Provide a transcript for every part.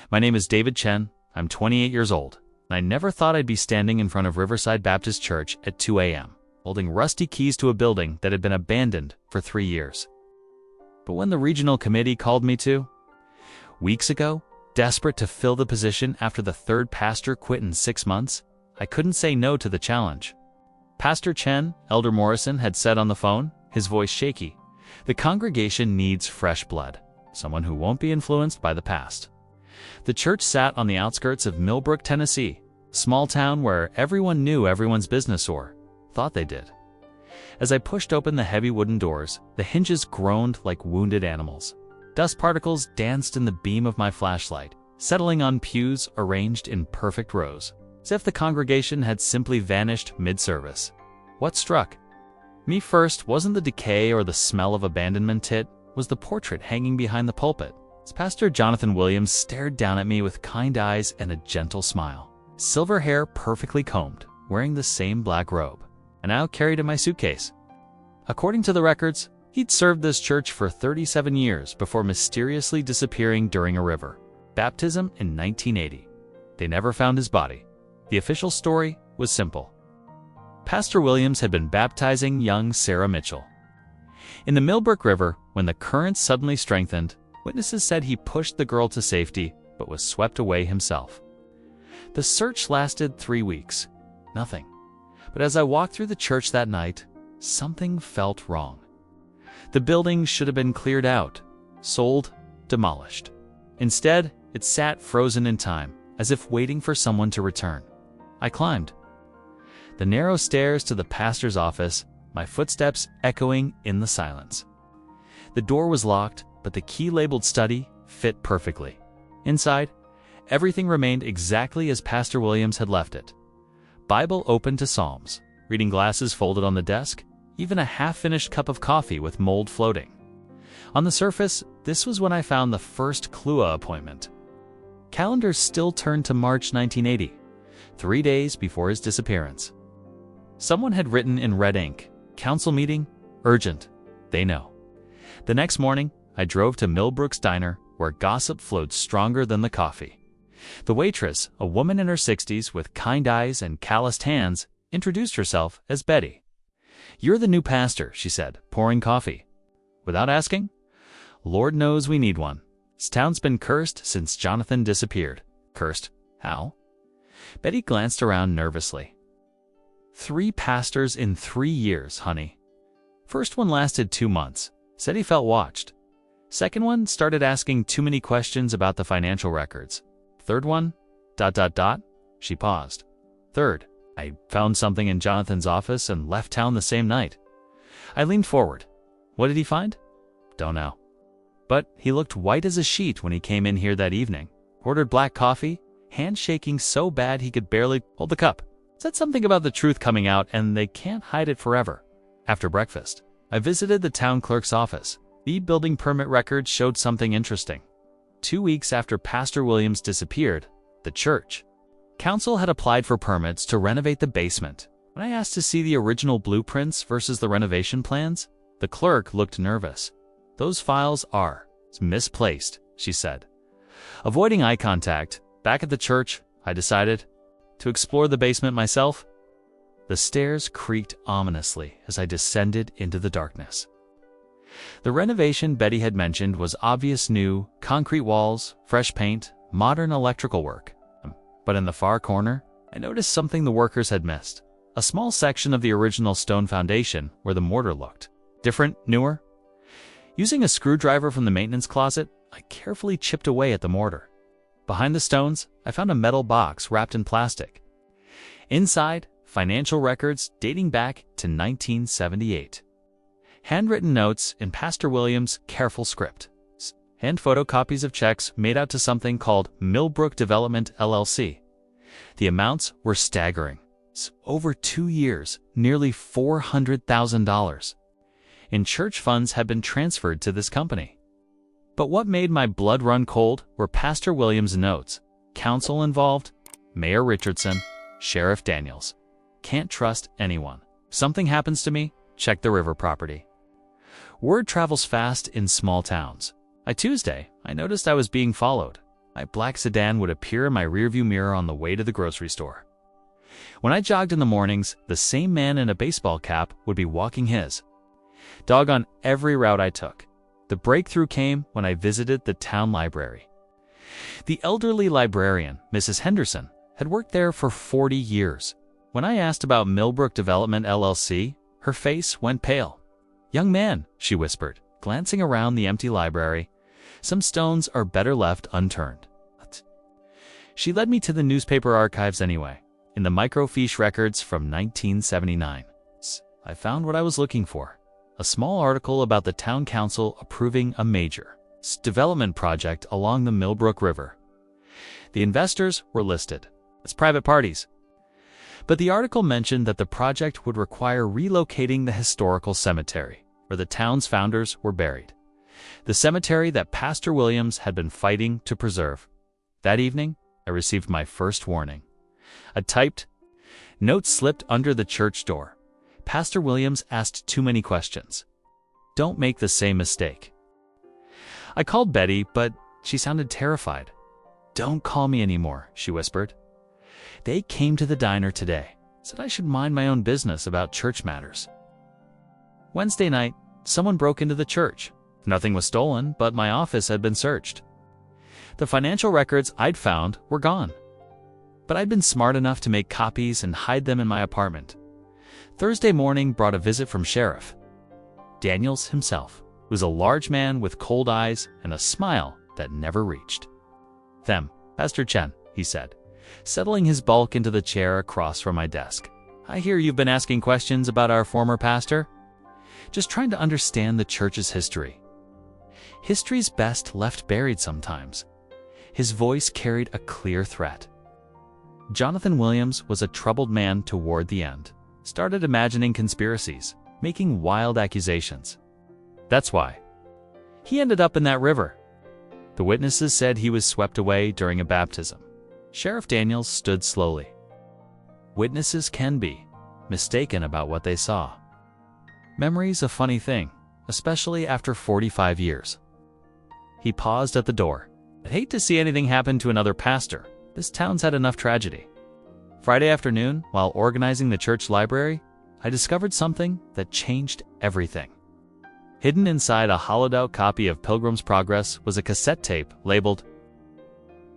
My name is David Chen. I'm 28 years old, and I never thought I'd be standing in front of Riverside Baptist Church at 2 a.m., holding rusty keys to a building that had been abandoned for 3 years. But when the regional committee called me to, weeks ago, desperate to fill the position after the third pastor quit in 6 months, I couldn't say no to the challenge. Pastor Chen, Elder Morrison, had said on the phone, his voice shaky, "The congregation needs fresh blood, someone who won't be influenced by the past." The church sat on the outskirts of Millbrook, Tennessee, a small town where everyone knew everyone's business, or thought they did. As I pushed open the heavy wooden doors, the hinges groaned like wounded animals. Dust particles danced in the beam of my flashlight, settling on pews arranged in perfect rows, as if the congregation had simply vanished mid-service. What struck me first wasn't the decay or the smell of abandonment, it was the portrait hanging behind the pulpit. As Pastor Jonathan Williams stared down at me with kind eyes and a gentle smile. Silver hair perfectly combed, wearing the same black robe, I now carried in my suitcase. According to the records, he'd served this church for 37 years before mysteriously disappearing during a river baptism in 1980. They never found his body. The official story was simple. Pastor Williams had been baptizing young Sarah Mitchell. In the Millbrook River, when the current suddenly strengthened, witnesses said he pushed the girl to safety, but was swept away himself. The search lasted 3 weeks. Nothing. But as I walked through the church that night, something felt wrong. The building should have been cleared out, sold, demolished. Instead, it sat frozen in time, as if waiting for someone to return. I climbed the narrow stairs to the pastor's office, my footsteps echoing in the silence. The door was locked, but the key-labeled study fit perfectly. Inside, everything remained exactly as Pastor Williams had left it. Bible open to Psalms, reading glasses folded on the desk, even a half-finished cup of coffee with mold floating. On the surface, this was when I found the first CLUA appointment. Calendars still turned to March 1980, 3 days before his disappearance. Someone had written in red ink, "Council meeting, urgent, they know." The next morning, I drove to Millbrook's Diner, where gossip flowed stronger than the coffee. The waitress, a woman in her 60s with kind eyes and calloused hands, introduced herself as Betty. "You're the new pastor," she said, pouring coffee. "Without asking? Lord knows we need one. This town's been cursed since Jonathan disappeared." "Cursed? How?" Betty glanced around nervously. 3 pastors in 3 years, honey. First one lasted 2 months. Said he felt watched. Second one started asking too many questions about the financial records. Third one, ... She paused. Third, I found something in Jonathan's office and left town the same night. I leaned forward. What did he find? Don't know. But he looked white as a sheet when he came in here that evening. Ordered black coffee, hand shaking so bad he could barely hold the cup. Said something about the truth coming out and they can't hide it forever. After breakfast, I visited the town clerk's office. The building permit record showed something interesting. 2 weeks after Pastor Williams disappeared, the church council had applied for permits to renovate the basement. When I asked to see the original blueprints versus the renovation plans, the clerk looked nervous. "Those files are misplaced," she said. Avoiding eye contact, back at the church, I decided to explore the basement myself. The stairs creaked ominously as I descended into the darkness. The renovation Betty had mentioned was obvious: new, concrete walls, fresh paint, modern electrical work. But in the far corner, I noticed something the workers had missed. A small section of the original stone foundation where the mortar looked different, newer. Using a screwdriver from the maintenance closet, I carefully chipped away at the mortar. Behind the stones, I found a metal box wrapped in plastic. Inside, financial records dating back to 1978. Handwritten notes in Pastor Williams' careful script. And photocopies of checks made out to something called Millbrook Development LLC. The amounts were staggering. Over 2 years, nearly $400,000 in church funds had been transferred to this company. But what made my blood run cold were Pastor Williams' notes. Council involved, Mayor Richardson, Sheriff Daniels. Can't trust anyone. Something happens to me, check the river property. Word travels fast in small towns. By Tuesday, I noticed I was being followed. My black sedan would appear in my rearview mirror on the way to the grocery store. When I jogged in the mornings, the same man in a baseball cap would be walking his dog on every route I took. The breakthrough came when I visited the town library. The elderly librarian, Mrs. Henderson, had worked there for 40 years. When I asked about Millbrook Development LLC, her face went pale. "Young man," she whispered, glancing around the empty library, "some stones are better left unturned." She led me to the newspaper archives anyway. In the microfiche records from 1979, I found what I was looking for: a small article about the town council approving a major development project along the Millbrook River. The investors were listed as private parties, but the article mentioned that the project would require relocating the historical cemetery where the town's founders were buried, the cemetery that Pastor Williams had been fighting to preserve. That evening, I received my first warning. A typed note slipped under the church door. "Pastor Williams asked too many questions. Don't make the same mistake." I called Betty, but she sounded terrified. "Don't call me anymore," she whispered. "They came to the diner today, said I should mind my own business about church matters." Wednesday night, someone broke into the church. Nothing was stolen, but my office had been searched. The financial records I'd found were gone, but I'd been smart enough to make copies and hide them in my apartment. Thursday morning brought a visit from Sheriff Daniels himself, who was a large man with cold eyes and a smile that never reached. "Pastor Chen," he said, settling his bulk into the chair across from my desk. "I hear you've been asking questions about our former pastor?" "Just trying to understand the church's history." "History's best left buried sometimes." His voice carried a clear threat. "Jonathan Williams was a troubled man toward the end. Started imagining conspiracies, making wild accusations. That's why he ended up in that river. The witnesses said he was swept away during a baptism." Sheriff Daniels stood slowly. Witnesses can be mistaken about what they saw. Memory's a funny thing, especially after 45 years. He paused at the door. "I'd hate to see anything happen to another pastor. This town's had enough tragedy." Friday afternoon, while organizing the church library, I discovered something that changed everything. Hidden inside a hollowed-out copy of Pilgrim's Progress was a cassette tape labeled,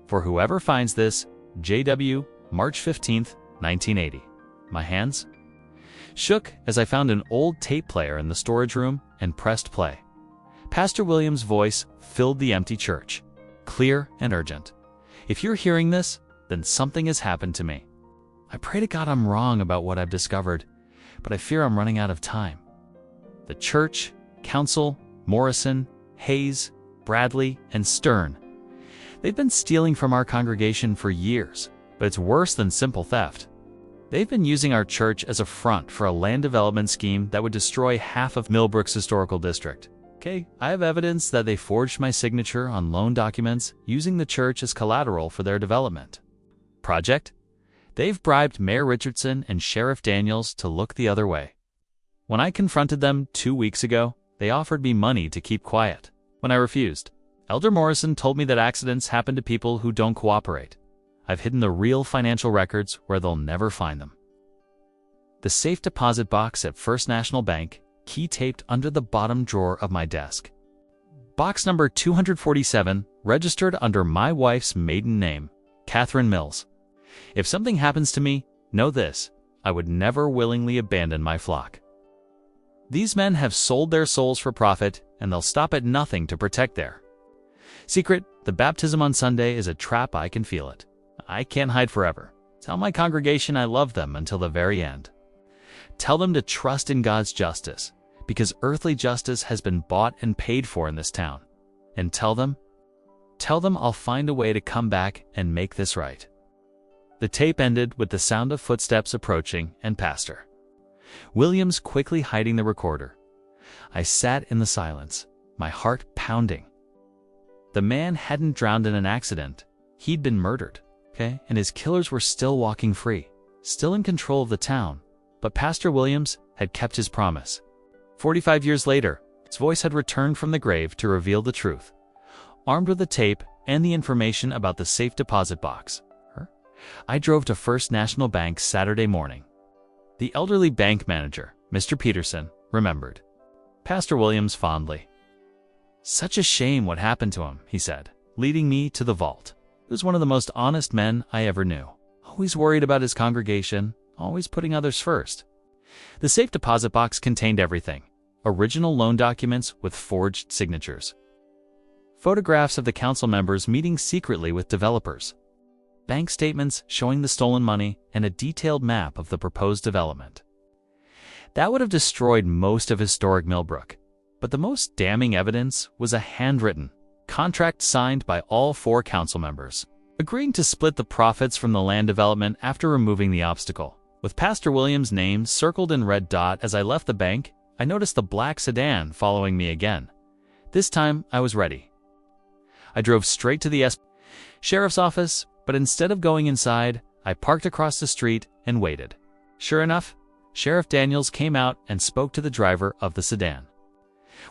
"For whoever finds this, J.W., March 15th, 1980. My hands shook as I found an old tape player in the storage room and pressed play. Pastor Williams' voice filled the empty church, clear and urgent. "If you're hearing this, then something has happened to me. I pray to God I'm wrong about what I've discovered, but I fear I'm running out of time. The church, council, Morrison, Hayes, Bradley, and Stern. They've been stealing from our congregation for years, but it's worse than simple theft. They've been using our church as a front for a land development scheme that would destroy half of Millbrook's historical district. Okay, I have evidence that they forged my signature on loan documents using the church as collateral for their development project. They've bribed Mayor Richardson and Sheriff Daniels to look the other way. When I confronted them 2 weeks ago, they offered me money to keep quiet. When I refused, Elder Morrison told me that accidents happen to people who don't cooperate. I've hidden the real financial records where they'll never find them. The safe deposit box at First National Bank, key taped under the bottom drawer of my desk. Box number 247, registered under my wife's maiden name, Catherine Mills. If something happens to me, know this, I would never willingly abandon my flock. These men have sold their souls for profit, and they'll stop at nothing to protect their secret. The baptism on Sunday is a trap. I can feel it. I can't hide forever. Tell my congregation I love them until the very end. Tell them to trust in God's justice, because earthly justice has been bought and paid for in this town. And tell them I'll find a way to come back and make this right." The tape ended with the sound of footsteps approaching and Pastor Williams quickly hiding the recorder. I sat in the silence, my heart pounding. The man hadn't drowned in an accident. He'd been murdered, okay? And his killers were still walking free, still in control of the town. But Pastor Williams had kept his promise. 45 years later, his voice had returned from the grave to reveal the truth. Armed with a tape and the information about the safe deposit box. I drove to First National Bank Saturday morning. The elderly bank manager, Mr. Peterson, remembered Pastor Williams fondly. "Such a shame what happened to him," he said, leading me to the vault. He was one of the most honest men I ever knew. Always worried about his congregation, always putting others first. The safe deposit box contained everything: original loan documents with forged signatures, photographs of the council members meeting secretly with developers, bank statements showing the stolen money, and a detailed map of the proposed development. That would have destroyed most of historic Millbrook, but the most damning evidence was a handwritten contract signed by all 4 council members, agreeing to split the profits from the land development after removing the obstacle. With Pastor Williams' name circled in red dot as I left the bank, I noticed the black sedan following me again. This time, I was ready. I drove straight to the sheriff's office, but instead of going inside, I parked across the street and waited. Sure enough, Sheriff Daniels came out and spoke to the driver of the sedan.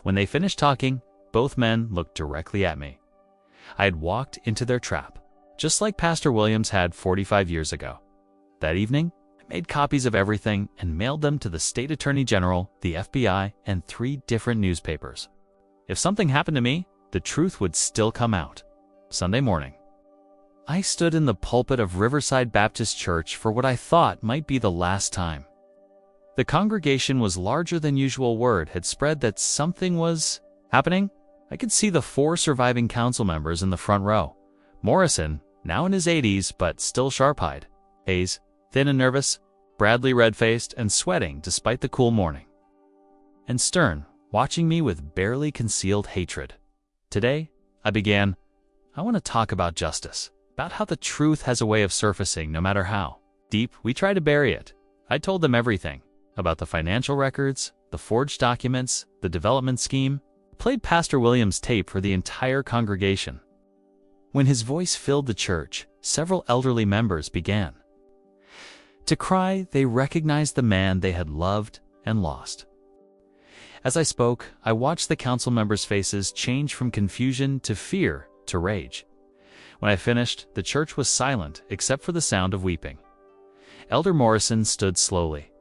When they finished talking, both men looked directly at me. I had walked into their trap, just like Pastor Williams had 45 years ago. That evening, I made copies of everything and mailed them to the State Attorney General, the FBI, and 3 different newspapers. If something happened to me, the truth would still come out. Sunday morning, I stood in the pulpit of Riverside Baptist Church for what I thought might be the last time. The congregation was larger than usual. Word had spread that something was happening. I could see the 4 surviving council members in the front row. Morrison, now in his 80s but still sharp-eyed. Hayes, thin and nervous. Bradley, red-faced and sweating despite the cool morning. And Stern, watching me with barely concealed hatred. Today, I began, I want to talk about justice, about how the truth has a way of surfacing no matter how deep we try to bury it. I told them everything, about the financial records, the forged documents, the development scheme. Played Pastor Williams' tape for the entire congregation. When his voice filled the church, several elderly members began to cry. They recognized the man they had loved and lost. As I spoke, I watched the council members' faces change from confusion to fear to rage. When I finished, the church was silent except for the sound of weeping. Elder Morrison stood slowly.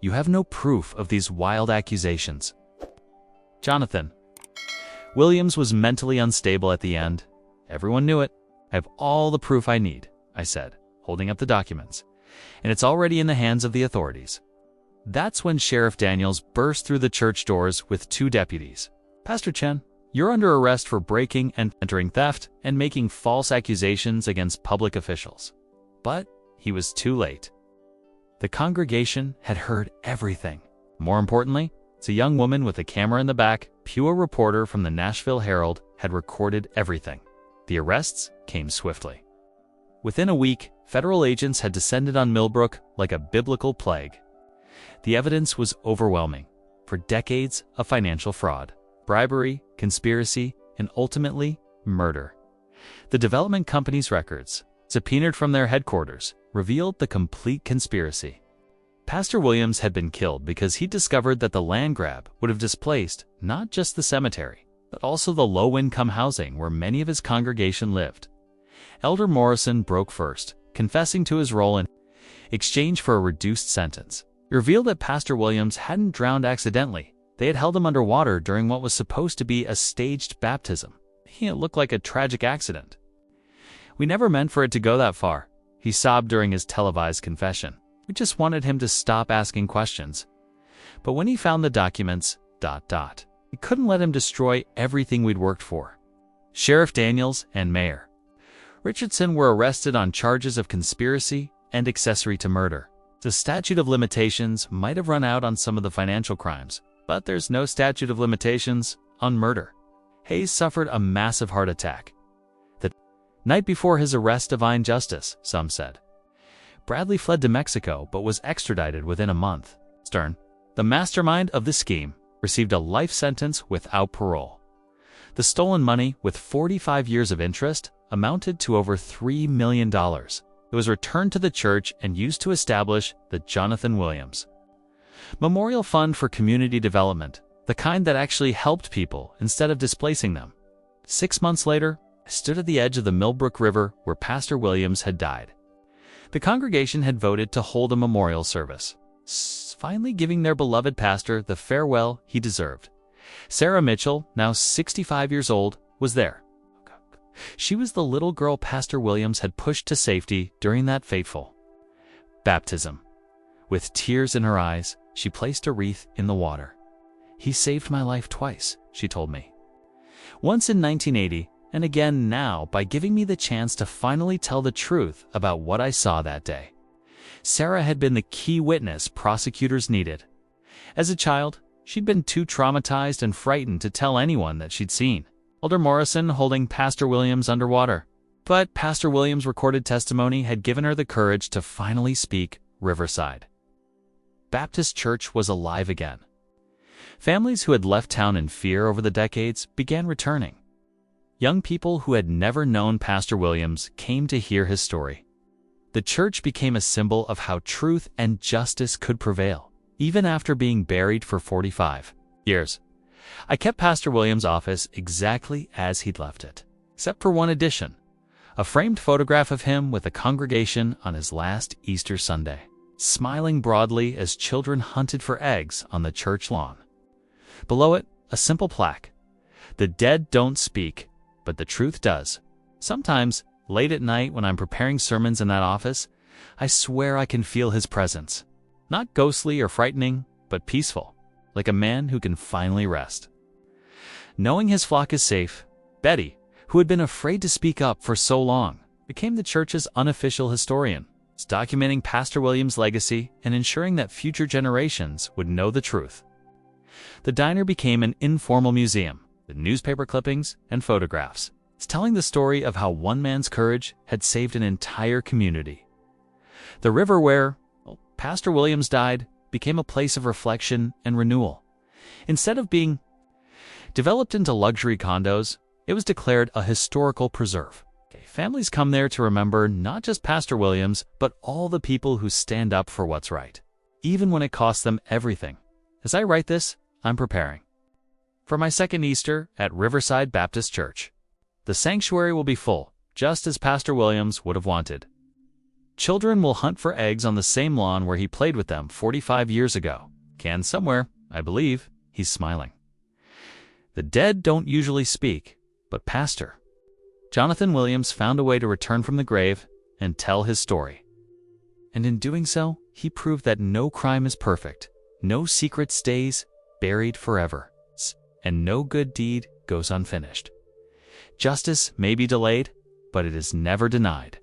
"You have no proof of these wild accusations." Jonathan Williams was mentally unstable at the end. Everyone knew it. "I have all the proof I need," I said, holding up the documents, "and it's already in the hands of the authorities." That's when Sheriff Daniels burst through the church doors with 2 deputies. "Pastor Chen, you're under arrest for breaking and entering, theft, and making false accusations against public officials." But he was too late. The congregation had heard everything. More importantly, it's a young woman with a camera in the back, pure reporter from the Nashville Herald, had recorded everything. The arrests came swiftly. Within a week, federal agents had descended on Millbrook like a biblical plague. The evidence was overwhelming. For decades of financial fraud, bribery, conspiracy, and ultimately, murder. The development company's records, subpoenaed from their headquarters, revealed the complete conspiracy. Pastor Williams had been killed because he discovered that the land grab would have displaced not just the cemetery, but also the low-income housing where many of his congregation lived. Elder Morrison broke first, confessing to his role in exchange for a reduced sentence. It revealed that Pastor Williams hadn't drowned accidentally. They had held him underwater during what was supposed to be a staged baptism. It looked like a tragic accident. "We never meant for it to go that far," he sobbed during his televised confession. "We just wanted him to stop asking questions." But when he found the documents, we couldn't let him destroy everything we'd worked for. Sheriff Daniels and Mayor Richardson were arrested on charges of conspiracy and accessory to murder. The statute of limitations might have run out on some of the financial crimes, but there's no statute of limitations on murder. Hayes suffered a massive heart attack. The night before his arrest, divine justice, some said. Bradley fled to Mexico but was extradited within a month. Stern, the mastermind of the scheme, received a life sentence without parole. The stolen money, with 45 years of interest, amounted to over $3 million. It was returned to the church and used to establish the Jonathan Williams Memorial Fund for Community Development, the kind that actually helped people instead of displacing them. 6 months later, I stood at the edge of the Millbrook River where Pastor Williams had died. The congregation had voted to hold a memorial service, finally giving their beloved pastor the farewell he deserved. Sarah Mitchell, now 65 years old, was there. She was the little girl Pastor Williams had pushed to safety during that fateful baptism. With tears in her eyes, she placed a wreath in the water. "He saved my life twice," she told me. Once in 1980, and again now by giving me the chance to finally tell the truth about what I saw that day. Sarah had been the key witness prosecutors needed. As a child, she'd been too traumatized and frightened to tell anyone that she'd seen Elder Morrison holding Pastor Williams underwater. But Pastor Williams' recorded testimony had given her the courage to finally speak Riverside Baptist Church was alive again. Families who had left town in fear over the decades began returning. Young people who had never known Pastor Williams came to hear his story. The church became a symbol of how truth and justice could prevail, even after being buried for 45 years. I kept Pastor Williams' office exactly as he'd left it, except for one addition: a framed photograph of him with the congregation on his last Easter Sunday, smiling broadly as children hunted for eggs on the church lawn. Below it, a simple plaque: "The dead don't speak, but the truth does." Sometimes, late at night when I'm preparing sermons in that office, I swear I can feel his presence. Not ghostly or frightening, but peaceful, like a man who can finally rest. Knowing his flock is safe, Betty, who had been afraid to speak up for so long, became the church's unofficial historian, documenting Pastor Williams' legacy and ensuring that future generations would know the truth. The diner became an informal museum, with newspaper clippings and photographs. It's telling the story of how one man's courage had saved an entire community. The river where Pastor Williams died became a place of reflection and renewal. Instead of being developed into luxury condos, it was declared a historical preserve. Families come there to remember not just Pastor Williams, but all the people who stand up for what's right, even when it costs them everything. As I write this, I'm preparing for my second Easter at Riverside Baptist Church. The sanctuary will be full, just as Pastor Williams would have wanted. Children will hunt for eggs on the same lawn where he played with them 45 years ago. Can somewhere, I believe. He's smiling. The dead don't usually speak, but Pastor Jonathan Williams found a way to return from the grave and tell his story. And in doing so, he proved that no crime is perfect, no secret stays buried forever, and no good deed goes unfinished. Justice may be delayed, but it is never denied.